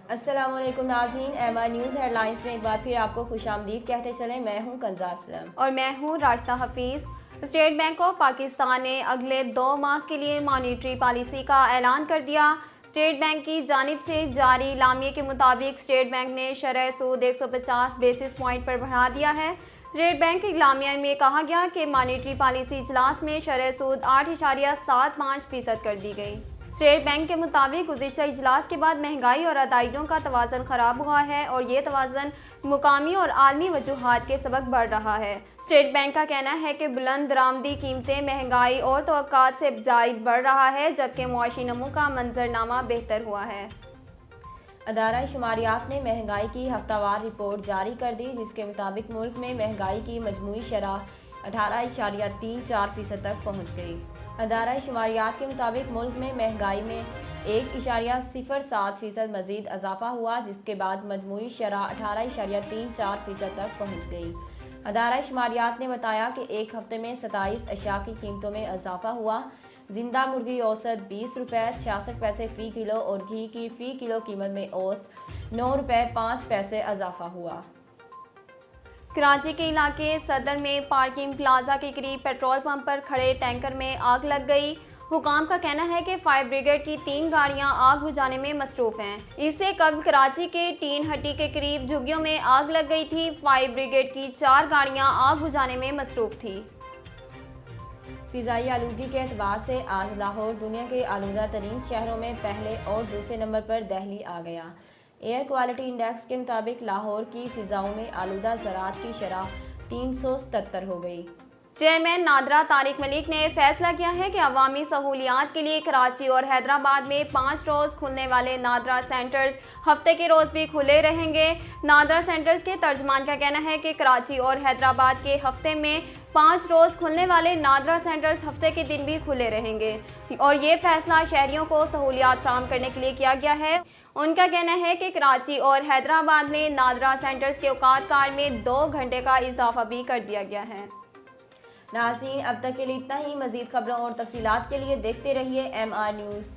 अस्सलाम वालेकुम नाज़रीन, MR न्यूज़ हेडलाइंस में एक बार फिर आपको खुशामदीद कहते चलें। मैं हूं कंज़ा असलम और मैं हूं Rashida Hafeez. State bank of Pakistan ने अगले 2 माह के लिए मॉनेटरी पॉलिसी का ऐलान कर दिया। स्टेट बैंक की जानिब से जारी लामिये के मुताबिक स्टेट बैंक ने शरह सूद 150 बेसिस पॉइंट पर बढ़ा दिया है। स्टेट बैंक के लामिया में कहा गया कि मॉनेटरी पॉलिसी इजलास में शरह सूद 8.75% कर दी गई। स्टेट बैंक के मुताबिक गुज़िश्ता इजलास के बाद महंगाई और अदायगियों का तवाज़न ख़राब हुआ है और ये तवाज़न मुकामी और आलमी वजूहात के सबक बढ़ रहा है। स्टेट बैंक का कहना है कि बुलंद दरामदी कीमतें महंगाई और तवक्कात से ज़ायद बढ़ रहा है, जबकि मुआशी नमू का मंजरनामा बेहतर हुआ है। अदारा शुमारियात ने महंगाई की हफ्तावार रिपोर्ट जारी कर दी, जिसके मुताबिक मुल्क में महंगाई की मजमूई शरह 18.34% तक पहुँच गई। अदारा शुमारियात के मुताबिक मुल्क में महंगाई में 1.07% मज़ीद इजाफा हुआ, जिसके बाद मजमूई शरह 18.34% तक पहुँच गई। अदारा शुमारियात ने बताया कि एक हफ्ते में 27 अशिया की कीमतों में इजाफा हुआ। जिंदा मुर्गी औसत 20 रुपये 66 पैसे फ़ी किलो और घी की फ़ी किलो कीमत में औसत 9 रुपये 5 पैसे इजाफा हुआ। कराची के इलाके सदर में पार्किंग प्लाजा के करीब पेट्रोल पंप पर खड़े टैंकर में आग लग गई। हुकाम का कहना है कि फायर ब्रिगेड की 3 गाड़ियां आग बुझाने में मसरूफ हैं। इससे कबल कराची के टीन हट्टी के करीब झुग्गियों में आग लग गई थी। फायर ब्रिगेड की 4 गाड़ियां आग बुझाने में मसरूफ थी। फ़िज़ाई आलूगी के एतबार से आज लाहौर दुनिया के आलूदा तरीन शहरों में पहले और दूसरे नंबर पर दिल्ली आ गया। एयर क्वालिटी इंडेक्स के मुताबिक लाहौर की फ़िज़ाओं में आलूदा ज़राअत की शरह 377 हो गई। चेयरमैन नादरा तारिक मलिक ने फैसला किया है कि अवामी सहूलियात के लिए कराची और हैदराबाद में 5 रोज़ खुलने वाले नादरा सेंटर्स हफ्ते के रोज़ भी खुले रहेंगे। नादरा सेंटर्स के तर्जमान का कहना है कि कराची और हैदराबाद के हफ्ते में 5 रोज़ खुलने वाले नादरा सेंटर्स हफ्ते के दिन भी खुले रहेंगे और ये फैसला शहरियों को सहूलियात फराहम करने के लिए किया गया है। उनका कहना है कि कराची और हैदराबाद में नादरा सेंटर्स के औकात कार में 2 घंटे का इजाफा भी कर दिया गया है। नाज़रीन, अब तक के लिए इतना ही। मज़ीद खबरों और तफसीलात के लिए देखते रहिए MR न्यूज़।